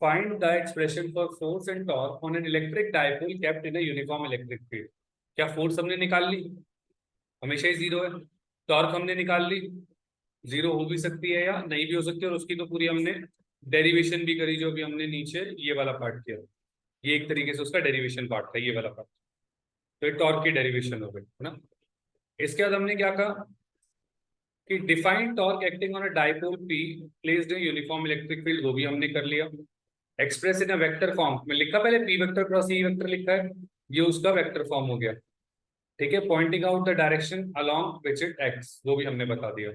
Find the expression for force and torque on an electric dipole kept in a uniform electric field. क्या force हमने निकाल ली, हमेशा ही zero है। Torque हमने निकाल ली, जीरो हो भी सकती है या नहीं भी हो सकती है, और उसकी तो पूरी हमने डेरिवेशन भी करी, जो भी हमने नीचे ये वाला पार्ट किया, ये एक तरीके से उसका डेरिवेशन पार्ट था, ये वाला पार्ट। तो ये टॉर्क की डेरिवेशन हो गई है ना। इसके बाद हमने क्या कहा कि define torque acting on a dipole P placed in uniform electric field, वो भी हमने कर लिया। Express in a vector form में लिखा, पहले P vector cross E vector लिखा है, ये उसका वेक्टर फॉर्म हो गया। ठीक है, pointing out the direction along which it acts, वो भी हमने बता दिया।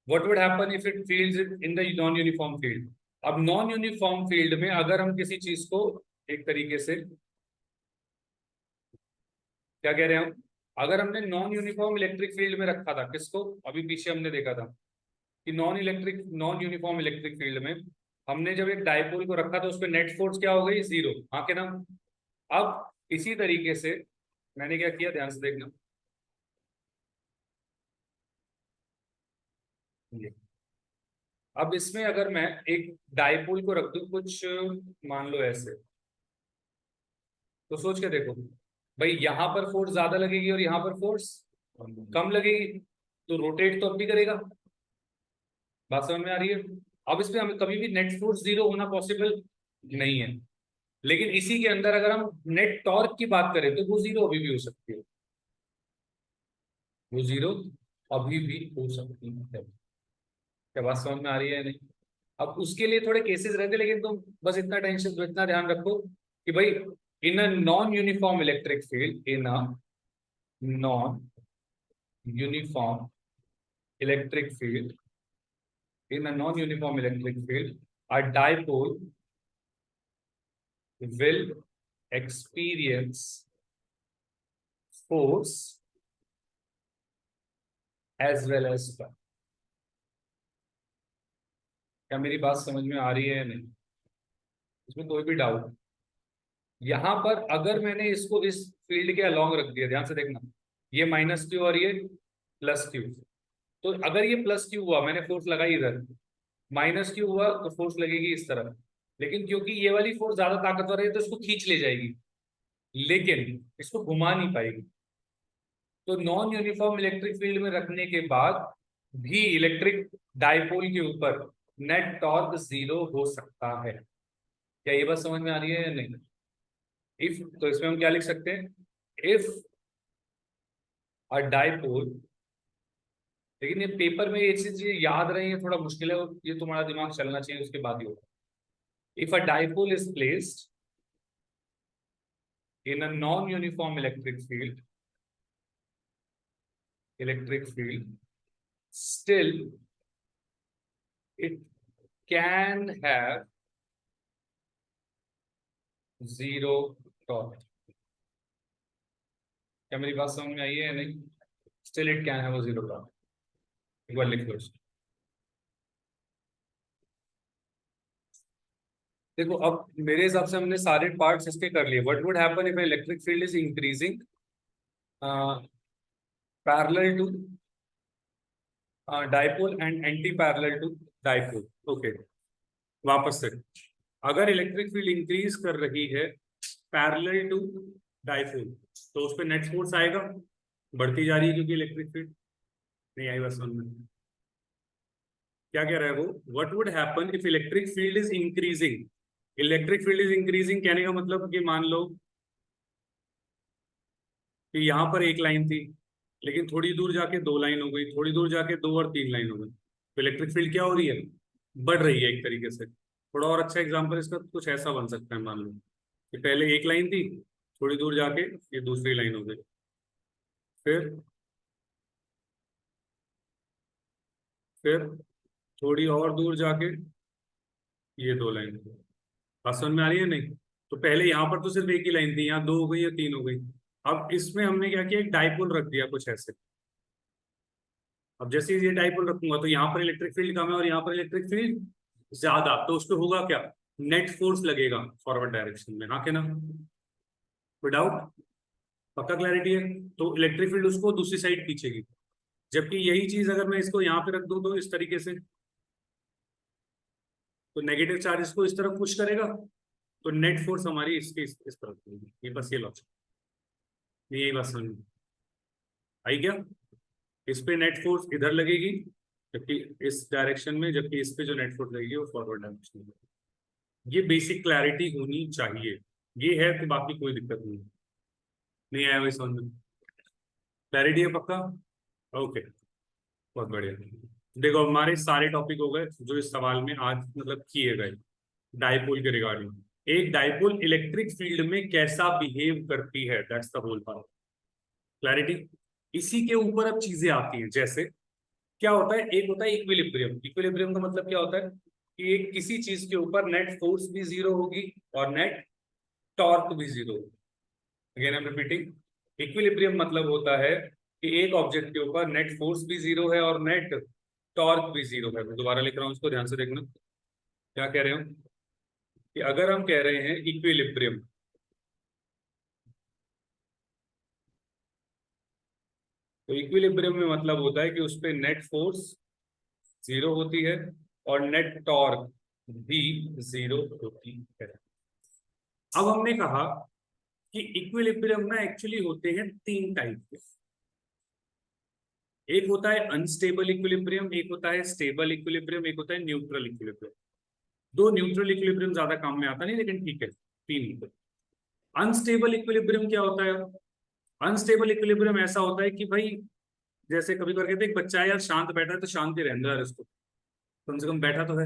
What would happen if it fields in the non uniform field. अब नॉन यूनिफॉर्म फील्ड में अगर हम किसी चीज को एक तरीके से क्या कह रहे हैं हम, अगर हमने नॉन यूनिफॉर्म इलेक्ट्रिक फील्ड में रखा था, किसको अभी पीछे हमने देखा था कि नॉन यूनिफॉर्म इलेक्ट्रिक फील्ड में हमने जब एक डाइपोल को रखा था, उस पर नेट फोर्स क्या हो गई, जीरो, हाँ के ना। अब इसी तरीके से मैंने क्या किया, ध्यान से देखना, अब इसमें अगर मैं एक डाइपोल को रख दूं कुछ, मान लो ऐसे, तो सोच के देखो भाई, यहां पर फोर्स ज्यादा लगेगी और यहां पर फोर्स कम लगेगी, तो रोटेट तो अब भी करेगा। बात समझ में आ रही है। अब इसमें हमें कभी भी नेट फोर्स जीरो होना पॉसिबल नहीं है, लेकिन इसी के अंदर अगर हम नेट टॉर्क की बात करें तो वो जीरो अभी भी हो सकती है, वो जीरो अभी भी हो सकती है। क्या बात समझ में आ रही है नहीं। अब उसके लिए थोड़े केसेस रहते, लेकिन तुम बस इतना टेंशन, इतना ध्यान रखो कि भाई in a non uniform electric field, in a non uniform electric field, in a non-uniform electric field, a dipole will experience force as well as torque. क्या मेरी बात समझ में आ रही है या नहीं, इसमें कोई भी डाउट। यहां पर अगर मैंने इसको इस फील्ड के अलोंग रख दिया, ध्यान से देखना, ये माइनस क्यू और ये प्लस क्यू, तो अगर ये प्लस क्यू हुआ, मैंने फोर्स लगाई इधर, माइनस क्यू हुआ तो फोर्स लगेगी इस तरफ, लेकिन क्योंकि ये वाली फोर्स ज्यादा ताकतवर है तो इसको खींच ले जाएगी, लेकिन इसको घुमा नहीं पाएगी। तो नॉन यूनिफॉर्म इलेक्ट्रिक फील्ड में रखने के बाद भी इलेक्ट्रिक डाइपोल के ऊपर नेट टॉर्क जीरो हो सकता है। क्या ये बात समझ में आ रही है या नहीं। इफ, तो इसमें हम क्या लिख सकते हैं, इफ अ डाइपोल, लेकिन ये पेपर में ये चीज याद रही है, थोड़ा मुश्किल है, और ये तुम्हारा दिमाग चलना चाहिए, उसके बाद ही होगा। If a dipole is placed in a non uniform electric field, still it can have zero torque। क्या मेरी बात समझ में आई है या नहीं। Still it can have zero torque, एक बार लिख लो इसको। देखो अब मेरे हिसाब से हमने सारे पार्ट्स इसके कर लिए। What would happen if electric field is increasing parallel to dipole and anti parallel to dipole. Okay, वापस से, अगर इलेक्ट्रिक फील्ड इंक्रीज कर रही है पैरेलल टू डाइपोल, तो उस पर नेट फोर्स आएगा, बढ़ती जा रही है क्योंकि इलेक्ट्रिक फील्ड नहीं आई। बस समझ में क्या कह रहा है वो, what would happen if electric field is increasing. Electric field is increasing कहने का मतलब कि मान लो कि यहाँ पर एक लाइन थी, लेकिन थोड़ी दूर जाके दो लाइन हो गई, थोड़ी दूर जाके दो और तीन लाइन हो गई, तो इलेक्ट्रिक फील्ड क्या हो रही है, बढ़ रही है एक तरीके से। थोड़ा और अच्छा एग्जाम्पल इसका कुछ ऐसा बन सकता है, मान लो कि पहले एक लाइन थी, थोड़ी दूर जाके ये दूसरी लाइन हो गई, फिर थोड़ी और दूर जाके ये दो लाइन हो गई। बात समझ में आ रही है नहीं। तो पहले यहाँ पर तो सिर्फ एक ही लाइन थी, यहाँ दो हो गई या तीन हो गई। अब इसमें हमने क्या किया, एक डाइपोल रख दिया कुछ ऐसे। अब जैसे ही ये डाइपोल रखूंगा तो यहाँ पर इलेक्ट्रिक फील्ड कम है और यहाँ पर इलेक्ट्रिक फील्ड ज्यादा, तो उसको होगा क्या, नेट फोर्स लगेगा फॉरवर्ड डायरेक्शन में, हाँ के ना। कोई डाउट, पक्का क्लैरिटी है। तो इलेक्ट्रिक फील्ड उसको दूसरी साइड खींचेगी, जबकि यही चीज अगर मैं इसको यहाँ पे रख दूं तो इस तरीके से, तो नेगेटिव चार्ज इसको इस तरफ पुश करेगा तो नेट फोर्स हमारी इसके इस तरफ होगी। ये बस ये लॉजिक, यही बात समझ में आई क्या? इस पे नेट फोर्स इधर लगेगी जबकि इस डायरेक्शन में, जबकि इस पे जो नेट फोर्स लगेगी वो फॉरवर्ड डायरेक्शन में। ये बेसिक क्लैरिटी होनी चाहिए। ये है तो बाकी कोई दिक्कत नहीं आया वही समझ में? क्लैरिटी है पक्का? ओके, बहुत बढ़िया। देखो हमारे सारे टॉपिक हो गए जो इस सवाल में आज मतलब किए गए डाइपोल के रिगार्डिंग। एक डाइपोल इलेक्ट्रिक फील्ड में कैसा बिहेव करती है, that's the whole part. Clarity? इसी के ऊपर अब चीजें आती हैं, जैसे क्या होता है, एक होता है इक्विलिब्रियम। इक्विलिब्रियम का मतलब क्या होता है कि एक किसी चीज के ऊपर नेट फोर्स भी जीरो होगी और नेट टॉर्क भी जीरो होगी। Again I am repeating, equilibrium मतलब होता है कि एक ऑब्जेक्ट के ऊपर नेट फोर्स भी जीरो है और नेट टॉर्क भी जीरो है। मैं दोबारा लिख रहा हूं, इसको ध्यान से देखना क्या कह रहे हो। कि अगर हम कह रहे हैं इक्विलिब्रियम, तो इक्विलिब्रियम में मतलब होता है कि उस पर नेट फोर्स जीरो होती है और नेट टॉर्क भी जीरो होती है। अब हमने कहा कि इक्विलिब्रियम में एक्चुअली होते हैं तीन टाइप के। एक होता है अनस्टेबल इक्विलिब्रियम, एक होता है स्टेबल इक्विलिब्रियम, एक होता है न्यूट्रल इक्विलिब्रियम। दो न्यूट्रल इक्विलिब्रियम ज्यादा काम में आता नहीं, लेकिन ठीक है, तीन। अनस्टेबल इक्विलिब्रियम क्या होता है? अनस्टेबल इक्विलिब्रियम ऐसा होता है कि भाई जैसे कभी कभी कहते हैं एक बच्चा है यार शांत बैठा है तो शांति रहने दो यार, उसको कम से कम बैठा तो है।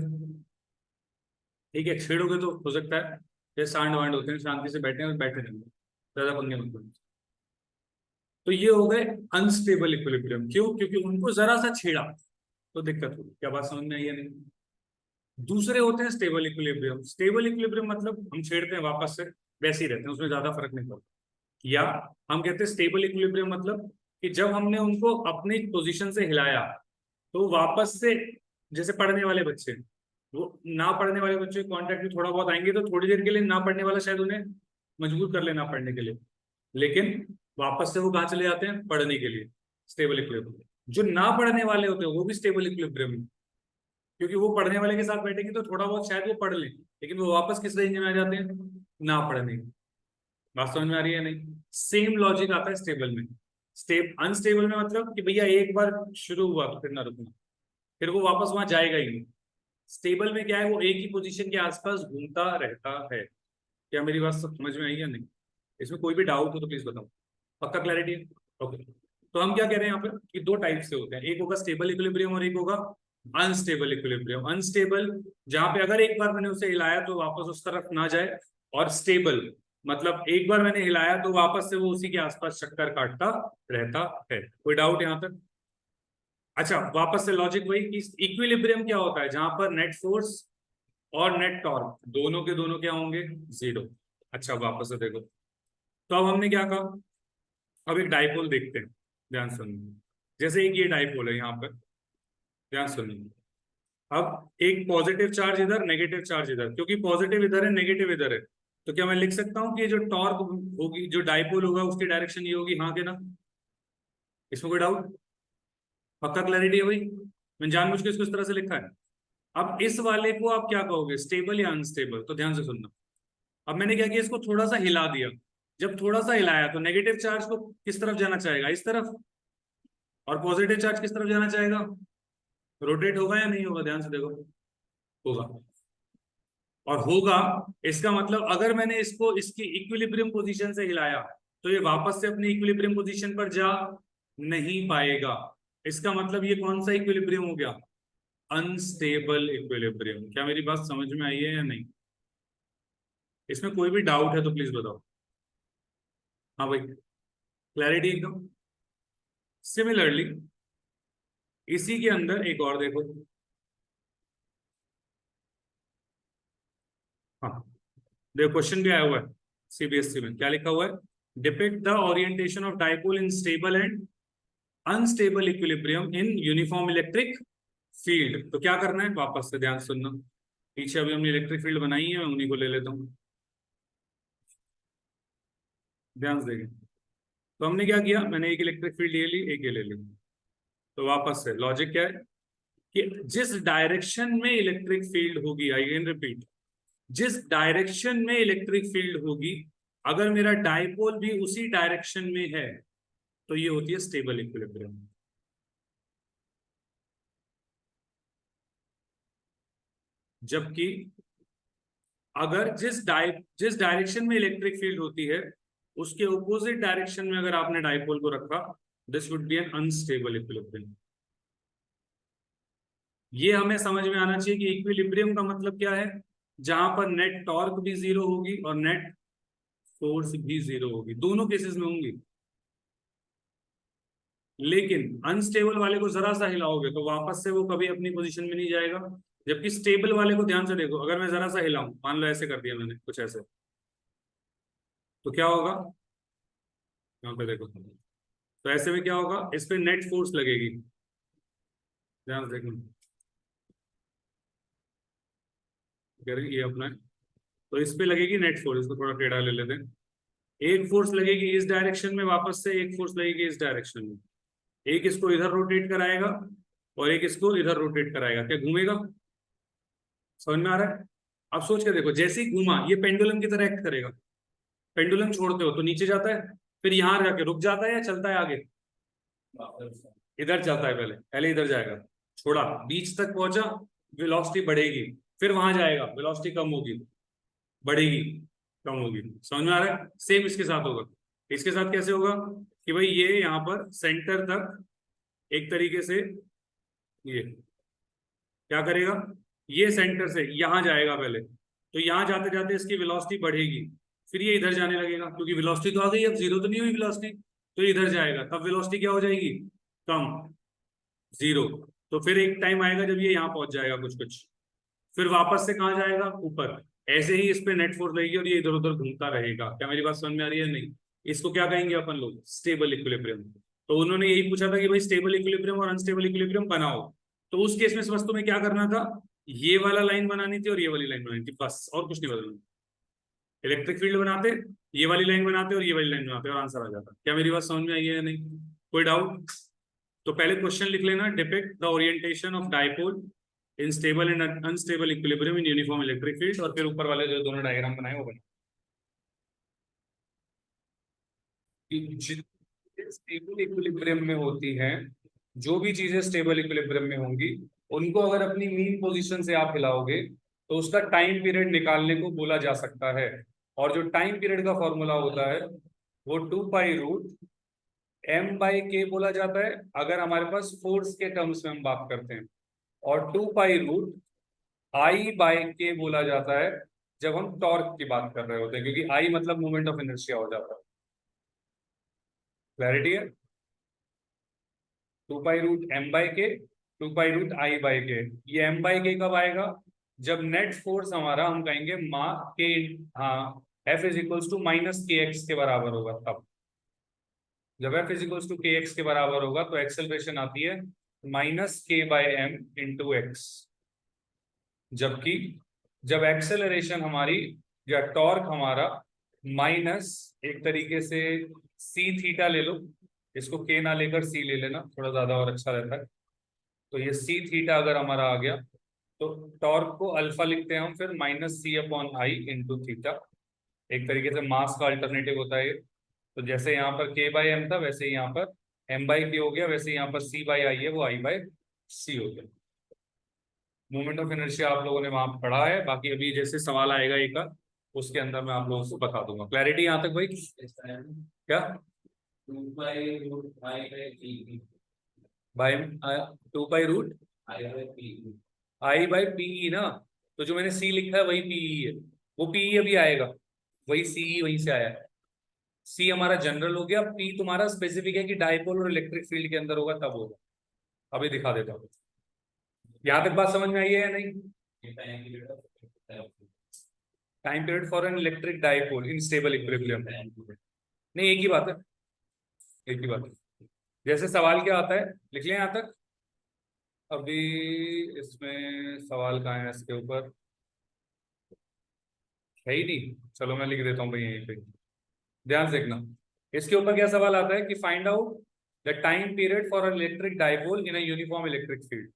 ठीक है, छेड़ोगे तो हो सकता है ये सांड वांड होते हैं, शांति से बैठे हैं, बैठे रहेंगे, ज्यादा पंगे मत लो। तो ये हो गए अनस्टेबल इक्विलिब्रियम। क्यों? क्योंकि उनको जरा सा छेड़ा तो दिक्कत होगी। क्या बात समझ में आई है? नहीं। दूसरे होते हैं स्टेबल इक्विलिब्रियम। स्टेबल इक्विलिब्रियम मतलब हम छेड़ते हैं वापस से वैसे ही रहते हैं, उसमें ज्यादा फर्क नहीं पड़ता। या हम कहते हैं स्टेबल इक्विलिब्रियम मतलब कि जब हमने उनको अपनी पोजीशन से हिलाया तो वापस से, जैसे पढ़ने वाले बच्चे, वो ना पढ़ने वाले बच्चे कांटेक्ट में थोड़ा बहुत आएंगे तो थोड़ी देर के लिए ना पढ़ने वाला शायद उन्हें मजबूर कर लेना पढ़ने के लिए, लेकिन वापस से वो कहाँ चले जाते हैं? पढ़ने के लिए। Stable equilibrium. जो ना पढ़ने वाले होते हैं वो भी स्टेबल इक्विलिब्रियम, क्योंकि वो पढ़ने वाले के साथ बैठेंगे तो थोड़ा बहुत शायद वो पढ़ लें, लेकिन वो वापस किस रेंज में आ जाते हैं? ना पढ़ने। बात समझ में आ रही है? नहीं। सेम लॉजिक आता है स्टेबल में। अनस्टेबल में मतलब कि भैया एक बार शुरू हुआ तो फिर ना रुकना, फिर वो वापस वहां जाएगा ही नहीं। स्टेबल में क्या है, वो एक ही पोजीशन के आसपास घूमता रहता है। क्या मेरी बात समझ में आई या नहीं? इसमें कोई भी डाउट हो तो प्लीज बताओ। पक्का क्लैरिटी है? ओके। तो हम क्या कह रहे हैं यहाँ पे कि दो टाइप से होते हैं, एक होगा स्टेबल इक्विलिब्रियम और एक होगा अनस्टेबल इक्विलिब्रियम। अनस्टेबल जहां पे अगर एक बार मैंने उसे हिलाया तो वापस उस तरफ ना जाए, और स्टेबल मतलब एक बार मैंने हिलाया तो वापस से वो उसी के आसपास चक्कर काटता रहता है। कोई डाउट यहां तक? अच्छा, वापस से लॉजिक वही कि इक्विलिब्रियम क्या होता है? जहां पर नेट फोर्स और नेट टॉर्क दोनों के दोनों क्या होंगे? जीरो। अच्छा, वापस से देखो। तो अब हमने क्या कहा, अब एक डाइपोल देखते हैं, ध्यान सुनिए। जैसे एक ये डाइपोल है यहाँ पर, ध्यान सुनिए। अब एक पॉजिटिव चार्ज इधर, नेगेटिव चार्ज इधर, क्योंकि पॉजिटिव इधर है नेगेटिव इधर है, तो क्या मैं लिख सकता हूँ कि ये जो टॉर्क होगी, जो डाइपोल होगा, उसकी डायरेक्शन ये होगी, हाँ के ना? इसमें कोई डाउट? पक्का क्लैरिटी है भाई? मैंने जानबूझ के इसको इस तरह से लिखा है। अब इस वाले को आप क्या कहोगे, स्टेबल या अनस्टेबल? तो ध्यान से सुनना। अब मैंने क्या किया, इसको थोड़ा सा हिला दिया। जब थोड़ा सा हिलाया तो नेगेटिव चार्ज को किस तरफ जाना चाहेगा? इस तरफ। और पॉजिटिव चार्ज किस तरफ जाना चाहेगा? रोटेट होगा या नहीं होगा? ध्यान से देखो। होगा। और होगा, इसका मतलब अगर मैंने इसको इसकी इक्विलिब्रियम पोजीशन से हिलाया तो ये वापस से अपनी इक्विलिब्रियम पोजीशन पर जा नहीं पाएगा। इसका मतलब ये कौन सा इक्विलिब्रियम हो गया? Unstable equilibrium. क्या मेरी बात समझ में आई है या नहीं? इसमें कोई भी डाउट है तो प्लीज बताओ। हाँ भाई, क्लैरिटी एकदम। सिमिलरली इसी के अंदर एक और देखो। हाँ, देखो क्वेश्चन भी आया हुआ है सीबीएसई में, क्या लिखा हुआ है? Depict the orientation of dipole in stable and unstable equilibrium in uniform electric field. तो क्या करना है, वापस से ध्यान सुनना। पीछे अभी हमने इलेक्ट्रिक फील्ड बनाई है, मैं उन्हीं को ले लेता हूँ, ध्यान से देखें। तो हमने क्या किया, मैंने एक इलेक्ट्रिक फील्ड ये ली, एक ये ले ली। तो वापस से लॉजिक क्या है कि जिस डायरेक्शन में इलेक्ट्रिक फील्ड होगी, आई कैन रिपीट, जिस डायरेक्शन में इलेक्ट्रिक फील्ड होगी, अगर मेरा डाइपोल भी उसी डायरेक्शन में है, तो ये होती है स्टेबल इक्विलिब्रियम। जबकि अगर जिस डायरेक्शन में इलेक्ट्रिक फील्ड होती है, उसके ऑपोजिट डायरेक्शन में अगर आपने डाइपोल को रखा, this would be N unstable equilibrium. ये हमें समझ में आना चाहिए कि इक्विलिब्रियम का मतलब क्या है, जहां पर नेट टॉर्क भी जीरो होगी और नेट फोर्स भी जीरो होगी, दोनों केसेस में होंगी। लेकिन अनस्टेबल वाले को जरा सा हिलाओगे तो वापस से वो कभी अपनी पोजीशन में नहीं जाएगा। जबकि स्टेबल वाले को ध्यान से देखो, अगर मैं जरा सा हिलाऊं, मान लो ऐसे कर दिया मैंने कुछ ऐसे, तो क्या होगा, यहाँ पे देखो, तो ऐसे में क्या होगा, इस पे नेट फोर्स लगेगी। ध्यान से देखना, ये अपना है। तो इस पे लगेगी नेट फोर्स, इसको थोड़ा टेढ़ा ले लेते हैं। एक फोर्स लगेगी इस डायरेक्शन में, वापस से एक फोर्स लगेगी इस डायरेक्शन में। एक इसको इधर रोटेट कराएगा और एक इसको इधर रोटेट कराएगा, क्या घूमेगा, समझ में आ रहा है। अब सोच के देखो, जैसे ही घूमा ये पेंडुलम की तरह एक्ट करेगा। पेंडुलम छोड़ते हो तो नीचे जाता है, फिर यहां जाके रुक जाता है या चलता है आगे, इधर चलता है, पहले पहले इधर जाएगा, छोड़ा बीच तक पहुंचा, वेलोसिटी बढ़ेगी, फिर वहां जाएगा, वेलोसिटी कम होगी, बढ़ेगी, कम होगी। समझ में आ रहा है। सेम इसके साथ होगा। इसके साथ कैसे होगा कि भाई ये यहाँ पर सेंटर तक एक तरीके से ये क्या करेगा, ये सेंटर से यहां जाएगा पहले, तो यहां जाते जाते इसकी वेलोसिटी बढ़ेगी, फिर ये इधर जाने लगेगा, क्योंकि वेलोसिटी तो आ गई, अब जीरो तो नहीं हुई वेलोसिटी, तो ये इधर जाएगा, तब वेलोसिटी क्या हो जाएगी, कम, जीरो। तो फिर एक टाइम आएगा जब ये यहाँ पहुंच जाएगा कुछ कुछ, फिर वापस से कहाँ जाएगा, ऊपर। ऐसे ही इस पे नेट फोर्स लगेगी और ये इधर उधर घूमता रहेगा। क्या मेरी बात समझ में आ रही है, नहीं। इसको क्या कहेंगे अपन लोग, स्टेबल इक्विलिब्रियम। तो उन्होंने यही पूछा था कि भाई स्टेबल इक्विलिब्रियम और अनस्टेबल इक्विलिब्रियम बनाओ। तो उस केस में समझ तुम्हें क्या करना था, ये वाला लाइन बनानी थी और ये वाली लाइन बनानी थी, बस, और कुछ नहीं बदलना। इलेक्ट्रिक फील्ड बनाते, ये वाली लाइन बनाते और ये वाली लाइन बनाते और आंसर आ जाता। क्या मेरी बात समझ में आई है या नहीं, कोई डाउट। तो पहले क्वेश्चन लिख लेना, depict the orientation of dipole in stable and unstable equilibrium in uniform electric field, और फिर ऊपर वाले जो दोनों डायग्राम बनाए वो बने। स्टेबल इक्विलिब्रियम में होती हैं, जो भी चीजें स्टेबल इक्विलिब्रियम में होंगी, उनको अगर अपनी मीन पोजीशन से आप हिलाओगे तो उसका टाइम पीरियड निकालने को बोला जा सकता है। और जो टाइम पीरियड का फॉर्मूला होता है वो 2 पाई रूट m/k बोला जाता है, अगर हमारे पास फोर्स के टर्म्स में हम बात करते हैं, और 2 पाई रूट I/k बोला जाता है जब हम टॉर्क की बात कर रहे होते हैं, क्योंकि I मतलब मोमेंट ऑफ इनर्शिया हो जाता है। क्लैरिटी है। 2 pi root m/k, 2 pi root I/k। ये m/k कब आएगा, जब नेट फोर्स हमारा, हम कहेंगे मा के, हाँ, F is equals to minus K X के बराबर होगा। तब जब F is equals to K X के बराबर होगा तो एक्सेलरेशन आती है -k/m/x। जबकि जब एक्सेलरेशन हमारी या टॉर्क हमारा माइनस, एक तरीके से सी थीटा ले लो, इसको के ना लेकर सी ले लेना, थोड़ा ज्यादा और अच्छा रहता है। तो ये सी थीटा अगर हमारा आ गया, तो टॉर्क को अल्फा लिखते हैं हम फिर -c/i/थीटा। एक तरीके से मास का अल्टरनेटिव होता है ये। तो जैसे यहाँ पर k/m था, वैसे ही यहाँ पर m/k हो गया, वैसे यहाँ पर c/i है, वो i/c हो गया। मोमेंट ऑफ इनर्शिया आप लोगों ने वहां पढ़ा है, बाकी अभी जैसे सवाल आएगा एक का, उसके अंदर मैं आप लोगों को बता दूंगा। क्लैरिटी यहाँ तक भाई, क्या बाय 2 पाई रूट I/PE ना, तो जो मैंने C लिखा है वही PE है, वो PE अभी आएगा, वही CE वहीं से आया है। C हमारा जनरल हो गया, P तुम्हारा स्पेसिफिक है कि डाइपोल और इलेक्ट्रिक फील्ड के अंदर होगा, तब होगा। अभी दिखा देता हूँ। यहां तक बात समझ में आई है या नहीं। Time period for an electric dipole in stable equilibrium, नहीं एक ही बात है, एक ही बात है। जैसे सवाल क्या आता है, लिख लें यहां तक। अभी इसमें सवाल कहाँ है, इसके ऊपर है ही नहीं, चलो मैं लिख देता हूँ भाई यहीं पे, ध्यान से देखना। इसके ऊपर क्या सवाल आता है कि find out the time period for electric dipole in a uniform electric field.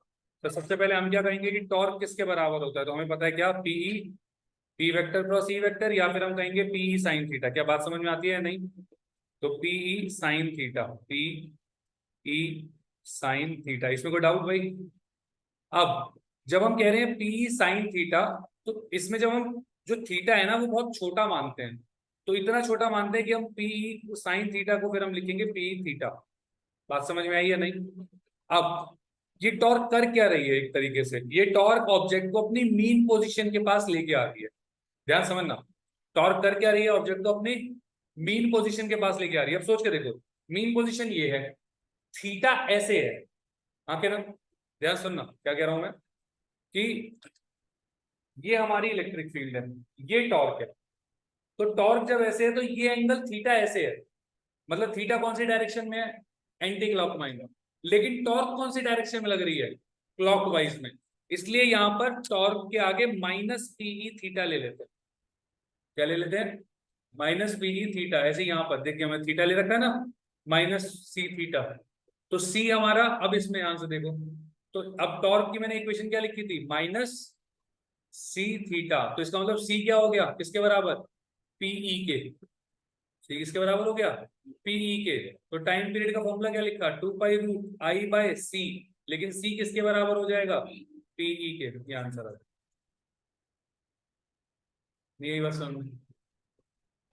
तो सबसे पहले हम क्या कहेंगे कि टॉर्क किसके बराबर होता है, तो हमें पता है क्या, PE P vector cross E vector, या फिर हम कहेंगे पी साइन थीटा। क्या बात समझ में आती है नहीं? तो P sine theta, P E sine theta, इसमें कोई डाउट भाई? अब जब हम कह रहे हैं पी साइन थीटा, तो इसमें जब हम जो थीटा है ना वो बहुत छोटा मानते हैं, तो इतना छोटा मानते हैं कि हम पी साइन थीटा को फिर हम लिखेंगे पी थीटा। बात समझ में आई या नहीं? अब ये टॉर्क कर क्या रही है? एक तरीके से ये टॉर्क ऑब्जेक्ट को अपनी मीन पोजीशन के पास लेके आ रही है। ध्यान समझना, टॉर्क कर क्या रही है? ऑब्जेक्ट को अपनी मीन पोजीशन के पास लेके आ रही है। अब सोच के देखो, मीन पोजीशन ये है, थीटा ऐसे है, हाँ क्या ना? ध्यान सुनना क्या कह रहा हूं मैं, कि ये हमारी इलेक्ट्रिक फील्ड है, ये टॉर्क है। तो टॉर्क जब ऐसे है तो ये एंगल थीटा ऐसे है, मतलब थीटा कौन सी डायरेक्शन में है? एंटी क्लॉकवाइज में। लेकिन टॉर्क कौन सी डायरेक्शन में लग रही है? क्लॉकवाइज में। इसलिए यहां पर टॉर्क के आगे माइनस पीई थीटा ले लेते हैं। क्या ले लेते हैं? Minus PE theta. ऐसे यहां पर देखिए हमें थीटा ले रखा है ना, माइनस सी थीटा। तो सी हमारा, अब इसमें यहां से देखो, तो अब टॉर्क की मैंने इक्वेशन क्या लिखी थी? Minus C theta. तो इसका मतलब सी क्या हो गया? किसके बराबर? पीई के। सी किसके बराबर हो गया? पीई के। तो टाइम पीरियड का फॉर्मूला क्या लिखा? 2 पाई रूट आई बाय सी। लेकिन सी किसके बराबर हो जाएगा? पीई के। ये आंसर है। यही बस समझ।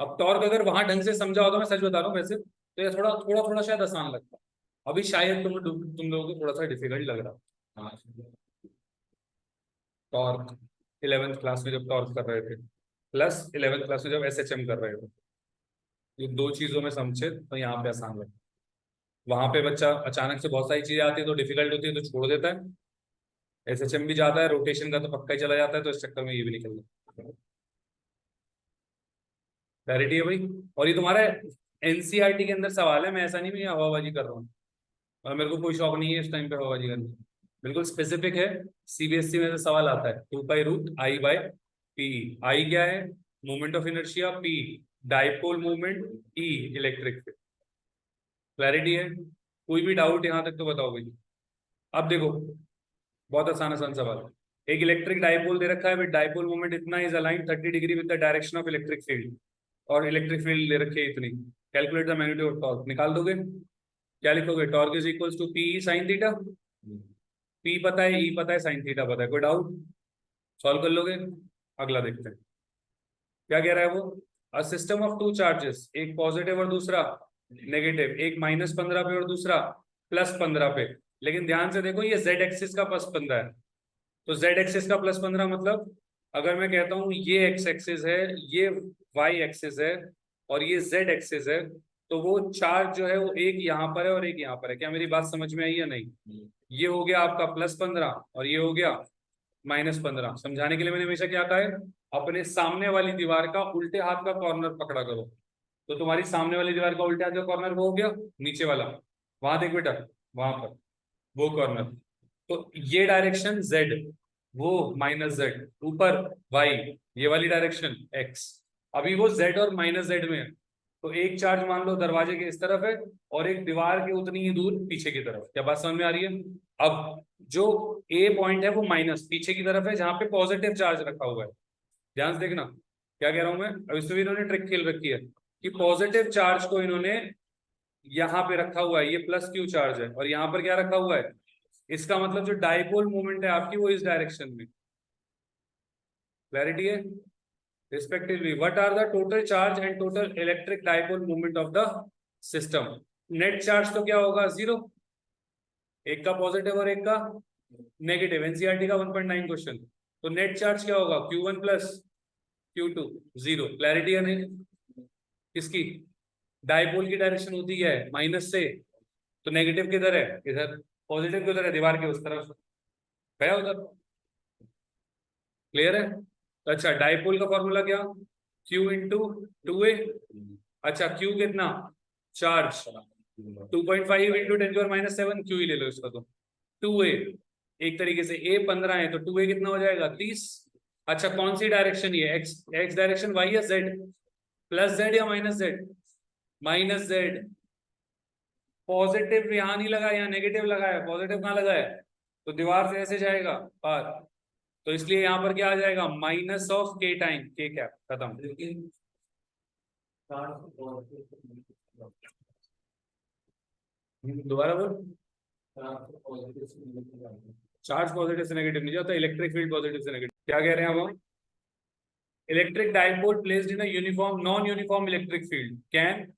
अब टॉर्क अगर वहां ढंग से समझा होता, मैं सच बता रहा हूँ वैसे, तो ये थोड़ा थोड़ा थोड़ा शायद आसान लगता। अभी शायद तुम लोगों को थोड़ा सा डिफिकल्ट लग रहा। हाँ, टॉर्क 11th क्लास में जब टॉर्क कर रहे थे, प्लस 11th क्लास में जब एसएचएम कर रहे थे, ये दो चीजों में समझे तो यहाँ पे आसान लगता। वहां पे बच्चा अचानक से बहुत सारी चीजें आती है तो डिफिकल्ट होती है तो छोड़ देता है। एसएचएम भी जाता है, रोटेशन का तो पक्का ही चला जाता है, तो इस चक्कर में ये भी निकल जाता है। क्लैरिटी है भाई? और ये तुम्हारा एनसीईआरटी के अंदर सवाल है, मैं ऐसा नहीं मैं हवाबाजी कर रहा हूँ। और मेरे को कोई शौक नहीं है इस टाइम पे हवाबाजी करने का। बिल्कुल स्पेसिफिक है। सीबीएसई में से सवाल आता है, 2 pi root I by P. I क्या है? Moment of inertia. P dipole moment. E electric field. Clarity है? कोई भी डाउट यहाँ तक तो बताओ भाई। अब देखो, बहुत आसान आसान सवाल है। एक इलेक्ट्रिक डाइपोल दे रखा है विद डाइपोल मोमेंट इतना is align 30 degree with the direction of electric field, और इलेक्ट्रिक फील्ड दे रखी है इतनी। Calculate the magnitude of torque. निकाल दोगे? क्या लिखोगे? Torque is equals to P sine theta. P पता है, ई पता है, साइन थीटा पता है। कोई डाउट? सॉल्व कर लोगे? अगला देखते हैं क्या कह रहा है वो। A system of two charges, एक पॉजिटिव और दूसरा नेगेटिव, एक -15 पे और दूसरा +15 पे। लेकिन ध्यान से देखो, ये जेड एक्सिस का +15 है। तो जेड एक्सिस का +15 मतलब, अगर मैं कहता हूं ये एक्स एक्सिस है, ये वाई एक्सिस है, और ये जेड एक्सिस है, तो वो चार्ज जो है वो एक यहाँ पर है और एक यहाँ पर है। क्या मेरी बात समझ में आई या नहीं? ये हो गया आपका +15 और ये हो गया -15। समझाने के लिए मैंने हमेशा क्या कहा है, अपने सामने वाली दीवार का उल्टे हाथ का कॉर्नर पकड़ा करो। तो तुम्हारी सामने वाली दीवार का उल्टे हाथ का कॉर्नर वो हो गया नीचे वाला, वहां देख बेटा, वहां पर वो कॉर्नर। तो ये डायरेक्शन z, वो -z, ऊपर y, ये वाली डायरेक्शन x। अभी वो z और -z में है, तो एक चार्ज मान लो दरवाजे के इस तरफ है और एक दीवार के उतनी ही दूर पीछे की तरफ। क्या बात समझ में आ रही है? अब जो ए पॉइंट है वो माइनस पीछे की तरफ है, जहां पे पॉजिटिव चार्ज रखा हुआ है। ध्यान से देखना क्या कह रहा हूं मैं। अब इसमें भी इन्होंने ट्रिक खेल रखी है कि पॉजिटिव चार्ज को इन्होंने यहाँ पे रखा हुआ है, ये +q चार्ज है, और यहाँ पर क्या रखा हुआ है? इसका मतलब जो डाइपोल मूवमेंट है आपकी वो इस डायरेक्शन में। क्लैरिटी है? Respectively what are the total charge and total electric dipole movement of the system. Net charge तो क्या होगा? 0। एक का पॉजिटिव और एक का नेगेटिव, एनसीईआरटी का 1.9 क्वेश्चन। तो नेट चार्ज क्या होगा? Q1 plus Q2, 0। क्लैरिटी है नहीं? किसकी? डाइपोल की डायरेक्शन होती है माइनस से, तो नेगेटिव किधर है? इधर। पॉजिटिव किधर है? दीवार के उस तरफ गया उधर। क्लियर है? तो अच्छा, डाइपोल का फॉर्मूला क्या? Q × 2a। अच्छा, Q कितना? चार्ज 2.5 × 10⁻⁷, Q ही ले लो इसका। तो 2a, एक तरीके से a 15 है तो 2a कितना हो जाएगा? 30। अच्छा, कौन सी डायरेक्शन? ये x डायरेक्शन, y या z? +z या -z? -z। पॉजिटिव यहाँ नहीं लगा, यहाँ नेगेटिव लगा है। पॉजिटिव कहाँ लगा है? तो दीवार से ऐसे जाएगा पार। तो इसलिए यहाँ पर क्या आ जाएगा, माइनस ऑफ के टाइम के कैप, खत्म। दोबारा बोल। चार्ज पॉजिटिव से नेगेटिव नहीं जाता, इलेक्ट्रिक फील्ड पॉजिटिव से नेगेटिव। क्या कह रहे हैं अब हम? Electric dipole placed in a uniform non uniform electric field can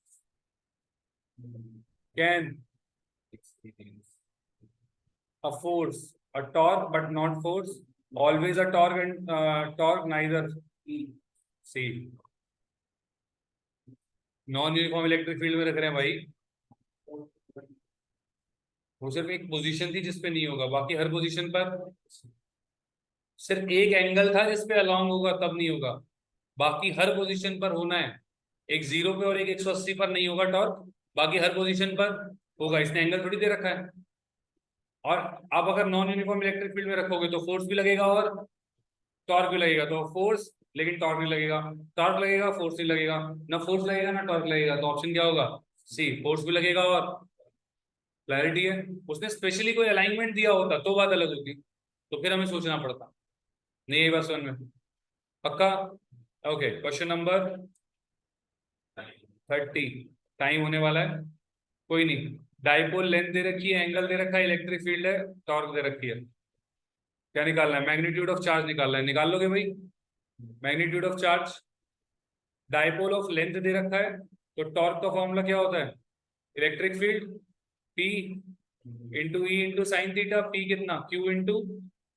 a force, a torque but not force, always a torque and torque neither C। Non uniform electric field में रख रहे हैं भाई, वो सिर्फ एक पोजीशन थी जिसपे नहीं होगा, बाकी हर पोजीशन पर, सिर्फ एक एंगल था जिसपे अलॉन्ग होगा तब नहीं होगा, बाकी हर पोजीशन पर होना है। एक 0 पे और एक 180 पर नहीं होगा टॉर्क, बाकी हर पोजीशन पर होगा। इसने एंगल थोड़ी दे रखा है। और अब अगर नॉन यूनिफॉर्म इलेक्ट्रिक फील्ड में रखोगे तो फोर्स भी लगेगा और टॉर्क भी लगेगा, तो फोर्स लेकिन टॉर्क नहीं लगेगा, टॉर्क लगेगा फोर्स नहीं लगेगा, ना फोर्स लगेगा ना टॉर्क लगेगा, तो ऑप्शन क्या होगा, सी, फोर्स भी लगेगा और क्लैरिटी है। उसने स्पेशली कोई अलाइनमेंट दिया होता तो बात अलग होती, तो फिर हमें सोचना पड़ता। नहीं यही बात समझ में पक्का? ओके, क्वेश्चन नंबर 30, टाइम होने वाला है, कोई नहीं। डाइपोल लेंथ दे रखी है, एंगल दे रखा है, इलेक्ट्रिक फील्ड है, टॉर्क दे रखी है। क्या निकालना है? मैग्नीट्यूड ऑफ चार्ज निकालना है, निकाल लोगे भाई? Magnitude of charge, dipole of length दे रखा है, तो टॉर्क का फॉर्मूला क्या होता है, electric field P into E into sine theta, P कितना, Q into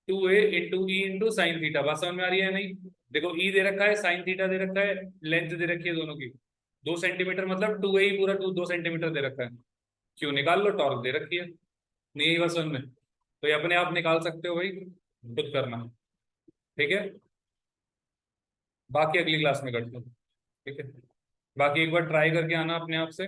2a into E into sine theta. बात समझ में आ रही है नहीं? देखो E दे रखा है, साइन थीटा दे रखा है, लेंथ दे रखी है दोनों की 2 सेंटीमीटर, मतलब 2a ही पूरा 2 सेंटीमीटर दे रखा है। Q निकाल लो, टॉर्क दे रखी है। नहीं यही बात समझ में? तो ये अपने आप निकाल सकते हो भाई, खुद करना, ठीक है? बाकी अगली क्लास में करते हैं, ठीक है? बाकी एक बार ट्राई करके आना अपने आप से।